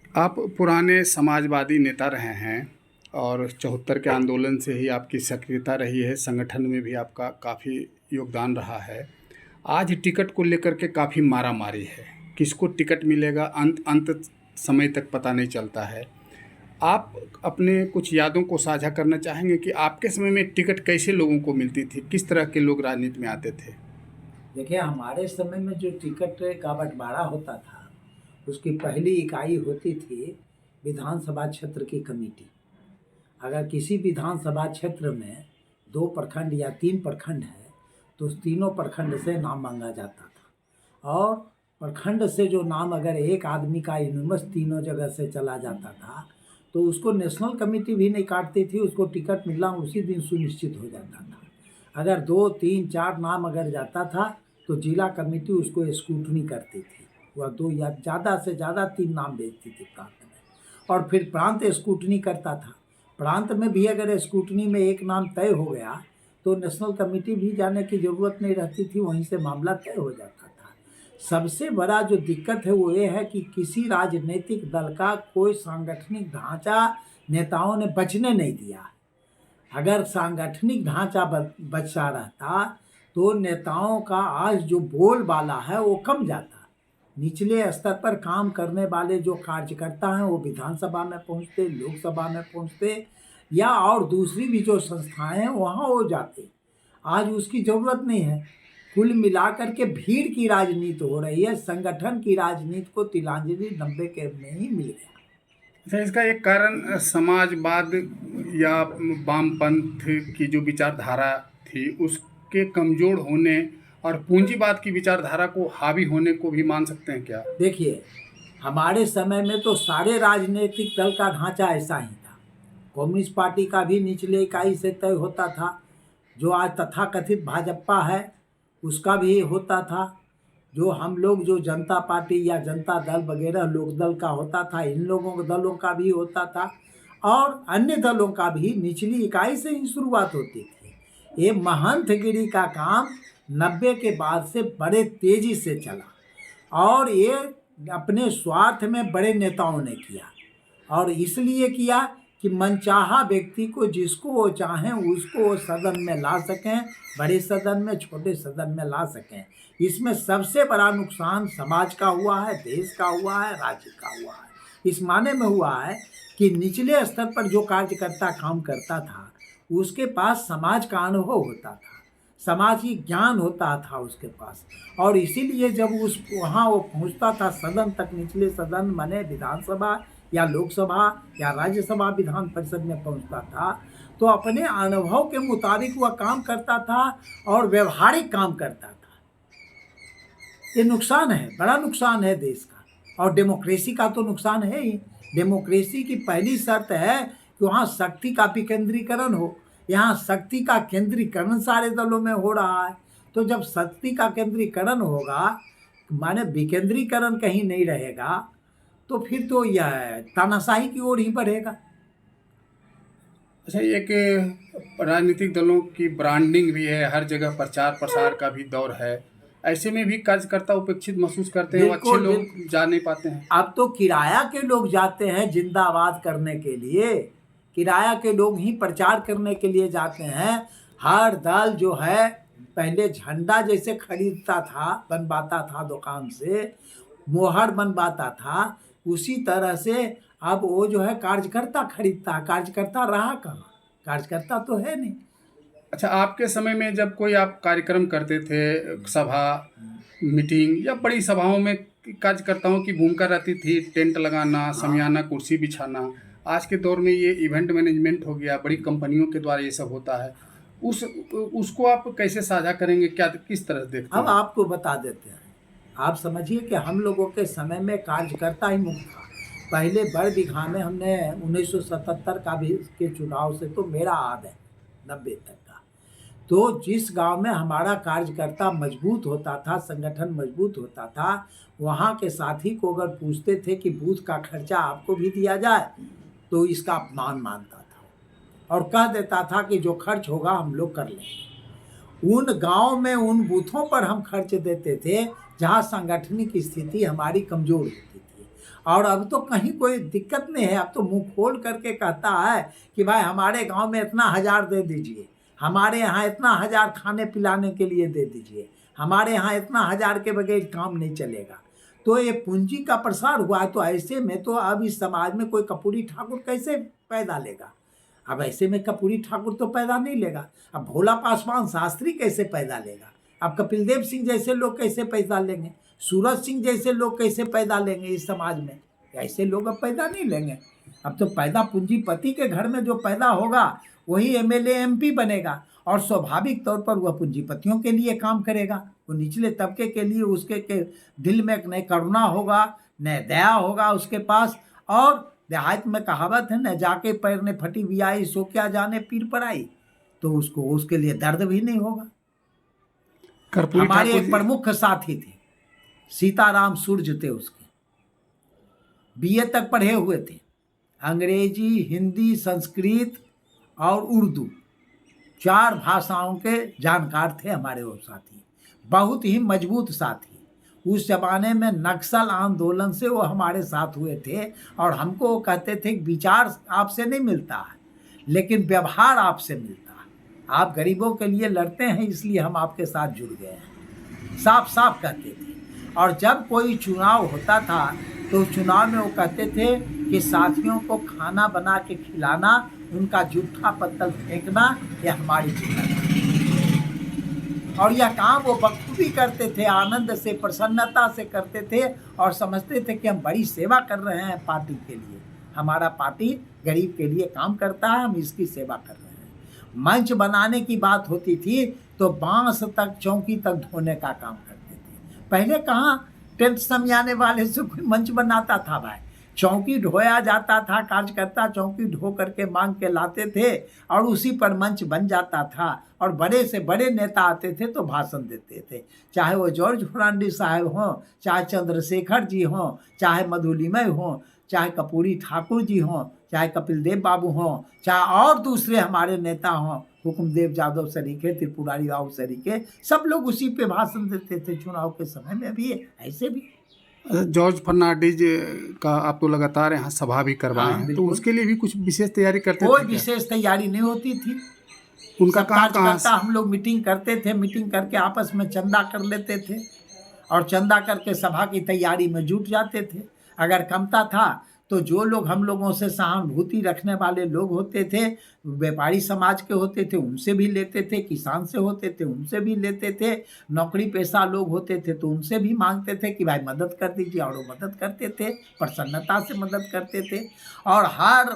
आप पुराने समाजवादी नेता रहे हैं और 74 के आंदोलन से ही आपकी सक्रियता रही है, संगठन में भी आपका काफ़ी योगदान रहा है। आज टिकट को लेकर के काफ़ी मारामारी है, किसको टिकट मिलेगा अंत अंत समय तक पता नहीं चलता है। आप अपने कुछ यादों को साझा करना चाहेंगे कि आपके समय में टिकट कैसे लोगों को मिलती थी, किस तरह के लोग राजनीति में आते थे? देखिए, हमारे समय में जो टिकट का बँटवारा होता था, उसकी पहली इकाई होती थी विधानसभा क्षेत्र की कमेटी। अगर किसी विधानसभा क्षेत्र में 2 प्रखंड या 3 प्रखंड है, तो उस तीनों प्रखंड से नाम माँगा जाता था और प्रखंड से जो नाम अगर एक आदमी का यूनिमस तीनों जगह से चला जाता था, तो उसको नेशनल कमेटी भी नहीं काटती थी, उसको टिकट मिलना उसी दिन सुनिश्चित हो जाता था। अगर 2, 3, 4 नाम अगर जाता था, तो जिला कमेटी उसको स्क्रूटनी करती थी। वह 2 या ज़्यादा से ज़्यादा 3 नाम भेजती थी प्रांत में और फिर प्रांत स्क्रूटनी करता था। प्रांत में भी अगर स्क्रूटनी में एक नाम तय हो गया, तो नेशनल कमेटी भी जाने की ज़रूरत नहीं रहती थी, वहीं से मामला तय हो जाता था। सबसे बड़ा जो दिक्कत है वो ये है कि किसी राजनीतिक दल का कोई सांगठनिक ढांचा नेताओं ने बचने नहीं दिया। अगर सांगठनिक ढांचा बचा रहता, तो नेताओं का आज जो बोलबाला है वो कम जाता। निचले स्तर पर काम करने वाले जो कार्यकर्ता हैं वो विधानसभा में पहुंचते, लोकसभा में पहुंचते या और दूसरी भी जो संस्थाएं हैं वहाँ हो जाते। आज उसकी ज़रूरत नहीं है। कुल मिलाकर के भीड़ की राजनीति हो रही है, संगठन की राजनीति को तिलांजलि 90 के में ही मिल गया। अच्छा, इसका एक कारण समाजवाद या वामपंथ की जो विचारधारा थी उसके कमज़ोर होने और पूंजीवाद की विचारधारा को हावी होने को भी मान सकते हैं क्या? देखिए, हमारे समय में तो सारे राजनीतिक दल का ढांचा ऐसा ही था। कम्युनिस्ट पार्टी का भी निचले इकाई से तय होता था। जो आज तथाकथित भाजपा है, उसका भी होता था। जो हम लोग जो जनता पार्टी या जनता दल वगैरह लोकदल का होता था, इन लोगों के दलों का भी होता था और अन्य दलों का भी निचली इकाई से ही शुरुआत होती थी। ये महंतगिरी का काम 90 के बाद से बड़े तेजी से चला और ये अपने स्वार्थ में बड़े नेताओं ने किया और इसलिए किया कि मनचाहा व्यक्ति को जिसको वो चाहें उसको वो सदन में ला सकें, बड़े सदन में, छोटे सदन में ला सकें। इसमें सबसे बड़ा नुकसान समाज का हुआ है, देश का हुआ है, राज्य का हुआ है। इस माने में हुआ है कि निचले स्तर पर जो कार्यकर्ता काम करता था, उसके पास समाज का अनुभव होता था, सामाजिक ज्ञान होता था उसके पास और इसीलिए जब उस वहाँ वो पहुँचता था सदन तक, निचले सदन माने विधानसभा या लोकसभा या राज्यसभा विधान परिषद में पहुँचता था, तो अपने अनुभव के मुताबिक वह काम करता था और व्यवहारिक काम करता था। ये नुकसान है, बड़ा नुकसान है देश का और डेमोक्रेसी का तो नुकसान है ही। डेमोक्रेसी की पहली शर्त है कि वहाँ शक्ति का विकेंद्रीकरण हो। यहाँ शक्ति का केंद्रीकरण सारे दलों में हो रहा है। तो जब शक्ति का केंद्रीकरण होगा, माने विकेंद्रीकरण कहीं नहीं रहेगा, तो फिर तो यह तानाशाही की ओर ही बढ़ेगा। अच्छा, एक राजनीतिक दलों की ब्रांडिंग भी है, हर जगह प्रचार प्रसार का भी दौर है। ऐसे में भी कार्यकर्ता उपेक्षित महसूस करते हैं, वो अच्छे बिल्कुल लोग बिल्कुल। जा नहीं पाते हैं। अब तो किराया के लोग जाते हैं जिंदाबाद करने के लिए। किराया के लोग ही प्रचार करने के लिए जाते हैं। हर दल जो है पहले झंडा जैसे खरीदता था, बनवाता था दुकान से, मोहर बनवाता था, उसी तरह से अब वो जो है कार्यकर्ता खरीदता है। कार्यकर्ता रहा कहाँ? कार्यकर्ता तो है नहीं। अच्छा, आपके समय में जब कोई आप कार्यक्रम करते थे, सभा, मीटिंग या बड़ी सभाओं में कार्यकर्ताओं की भूमिका रहती थी, टेंट लगाना, हाँ, शमियाना, कुर्सी बिछाना। आज के दौर में ये इवेंट मैनेजमेंट हो गया, बड़ी कंपनियों के द्वारा ये सब होता है। उस उसको आप कैसे साझा करेंगे, क्या किस तरह से देखते अब हैं? आपको बता देते हैं। आप समझिए कि हम लोगों के समय में कार्यकर्ता ही मुख्य था। पहले बड़बिघा में हमने 1977 का भी के चुनाव से तो मेरा याद है, 90 तक का। तो जिस गांव में हमारा कार्यकर्ता मजबूत होता था, संगठन मजबूत होता था, वहाँ के साथी को अगर पूछते थे कि बूथ का खर्चा आपको भी दिया जाए, तो इसका अपमान मानता था और कह देता था कि जो खर्च होगा हम लोग कर लेंगे। उन गांव में उन बूथों पर हम खर्च देते थे जहां सांगठनिक स्थिति हमारी कमजोर होती थी। और अब तो कहीं कोई दिक्कत नहीं है, अब तो मुंह खोल करके कहता है कि भाई हमारे गांव में इतना 1000 दे दीजिए, हमारे यहाँ इतना 1000 खाने पिलाने के लिए दे दीजिए, हमारे यहाँ इतना 1000 के बगैर काम नहीं चलेगा। तो ये पूंजी का प्रसार हुआ है। तो ऐसे में तो अब इस समाज में कोई कपूरी ठाकुर कैसे पैदा लेगा? अब ऐसे में कपूरी ठाकुर तो पैदा नहीं लेगा। अब भोला पासवान शास्त्री कैसे पैदा लेगा? अब कपिल देव सिंह जैसे लोग कैसे पैदा लेंगे? सूरज सिंह जैसे लोग कैसे पैदा लेंगे इस समाज में? ऐसे लोग अब पैदा नहीं लेंगे। अब तो पैदा पूंजीपति के घर में जो पैदा होगा वही एमएलए एमपी बनेगा, और स्वाभाविक तौर पर वह पूंजीपतियों के लिए काम करेगा। वो निचले तबके के लिए उसके के दिल में न करुणा होगा, न दया होगा उसके पास। और देहात में कहावत है, न जाके पैर ने फटी बियाई सो क्या जाने पीर पराई। तो उसको उसके लिए दर्द भी नहीं होगा। कर्पूरी हमारे ठाकुर एक जी, प्रमुख साथी थे, सीताराम सूर्य थे, उसके बीए तक पढ़े हुए थे। अंग्रेजी, हिंदी, संस्कृत और उर्दू 4 भाषाओं के जानकार थे हमारे वो साथी, बहुत ही मजबूत साथी। उस जमाने में नक्सल आंदोलन से वो हमारे साथ हुए थे, और हमको वो कहते थे कि विचार आपसे नहीं मिलता है, लेकिन व्यवहार आपसे मिलता है। आप गरीबों के लिए लड़ते हैं, इसलिए हम आपके साथ जुड़ गए हैं, साफ साफ कहते थे। और जब कोई चुनाव होता था तो चुनाव में वो कहते थे कि साथियों को खाना बना के खिलाना, उनका जूठा पत्तल फेंकना, यह हमारी जिम्मेदारी। और यह काम वो बखूबी करते थे, आनंद से, प्रसन्नता से करते थे, और समझते थे कि हम बड़ी सेवा कर रहे हैं पार्टी के लिए। हमारा पार्टी गरीब के लिए काम करता है, हम इसकी सेवा कर रहे हैं। मंच बनाने की बात होती थी तो बांस तक, चौकी तक ढोने का काम करते थे। पहले कहाँ टेंट समियाने वाले से कोई मंच बनाता था भाई? चौकी ढोया जाता था, कार्यकर्ता चौकी ढो करके मांग के लाते थे, और उसी पर मंच बन जाता था, और बड़े से बड़े नेता आते थे तो भाषण देते थे। चाहे वो जॉर्ज फर्नांडिस साहब हों, चाहे चंद्रशेखर जी हों, चाहे मधुलिमय हों, चाहे कर्पूरी ठाकुर जी हों, चाहे कपिल देव बाबू हों, चाहे और दूसरे हमारे नेता हों, हुकुमदेव यादव सरीखे, त्रिपुरारी राव सरीखे, सब लोग उसी पे भाषण देते थे। चुनाव के समय में भी ऐसे भी। जॉर्ज फर्नांडिस का आप तो लगातार यहाँ सभा भी करवाए हाँ, हैं, तो बिल्कुल। उसके लिए भी कुछ विशेष तैयारी करते कोई थे क्या? विशेष तैयारी नहीं होती थी। उनका सब कहाँ कहाँ कार्यकर्ता हम लोग मीटिंग करते थे, मीटिंग करके आपस में चंदा कर लेते थे, और चंदा करके सभा की तैयारी में जुट जाते थे। अगर कमता था तो जो लोग हम लोगों से सहानुभूति रखने वाले लोग होते थे, व्यापारी समाज के होते थे, उनसे भी लेते थे, किसान से होते थे, उनसे भी लेते थे, नौकरी पेशा लोग होते थे तो उनसे भी मांगते थे कि भाई मदद कर दीजिए, और वो मदद करते थे, प्रसन्नता से मदद करते थे। और हर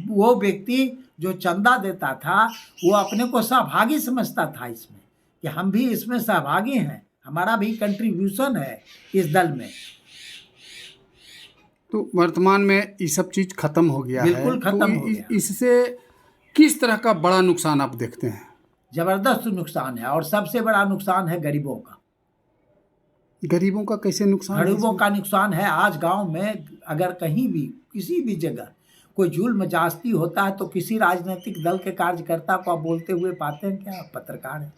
वो व्यक्ति जो चंदा देता था वो अपने को सहभागी समझता था इसमें, कि हम भी इसमें सहभागी हैं, हमारा भी कंट्रीब्यूशन है इस दल में। तो वर्तमान में ये सब चीज़ खत्म हो गया है, बिल्कुल खत्म तो हो गया। इससे किस तरह का बड़ा नुकसान आप देखते हैं? जबरदस्त नुकसान है, और सबसे बड़ा नुकसान है गरीबों का। गरीबों का कैसे नुकसान है गरीबों इसमें? का नुकसान है। आज गांव में अगर कहीं भी किसी भी जगह कोई जुल्म जास्ती होता है तो किसी राजनीतिक दल के कार्यकर्ता को आप बोलते हुए पाते हैं क्या? पत्रकार है,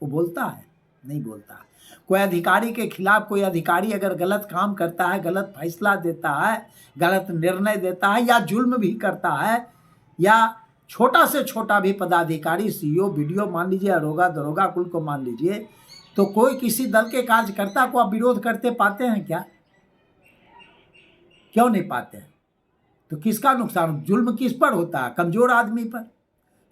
वो बोलता है? नहीं बोलता। कोई अधिकारी के खिलाफ कोई अधिकारी अगर गलत काम करता है, गलत फैसला देता है, गलत निर्णय देता है, या जुल्म भी करता है, या छोटा से छोटा भी पदाधिकारी, सीईओ, बीडीओ मान लीजिए, अरोगा दरोगा कुल को मान लीजिए, तो कोई किसी दल के कार्यकर्ता को आप विरोध करते पाते हैं क्या? क्यों नहीं पाते हैं? तो किसका नुकसान? जुल्म किस पर होता है? कमजोर आदमी पर।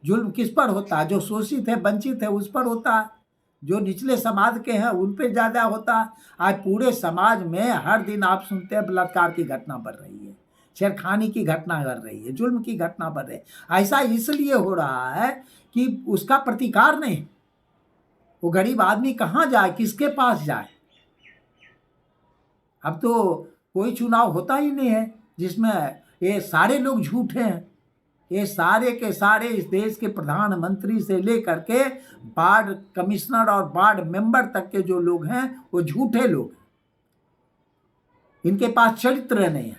जुल्म किस पर होता है? जो शोषित है, वंचित है, उस पर होता है। जो निचले समाज के हैं उन पर ज़्यादा होता है। आज पूरे समाज में हर दिन आप सुनते हैं बलात्कार की घटना बढ़ रही है, छेड़खानी की घटना बढ़ रही है, जुल्म की घटना बढ़ रही है। ऐसा इसलिए हो रहा है कि उसका प्रतिकार नहीं। वो गरीब आदमी कहाँ जाए, किसके पास जाए? अब तो कोई चुनाव होता ही नहीं है जिसमें ये सारे लोग झूठे हैं। ये सारे के सारे इस देश के प्रधानमंत्री से लेकर के वार्ड कमिश्नर और वार्ड मेंबर तक के जो लोग हैं वो झूठे लोग हैं। इनके पास चरित्र नहीं है,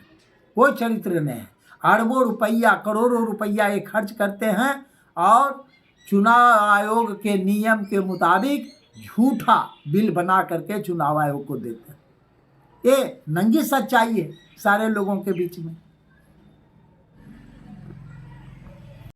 कोई चरित्र नहीं है। अरबों रुपया, करोड़ों रुपया ये खर्च करते हैं, और चुनाव आयोग के नियम के मुताबिक झूठा बिल बना करके चुनाव आयोग को देते हैं। ये नंगी सच्चाई है। सारे लोगों के बीच में।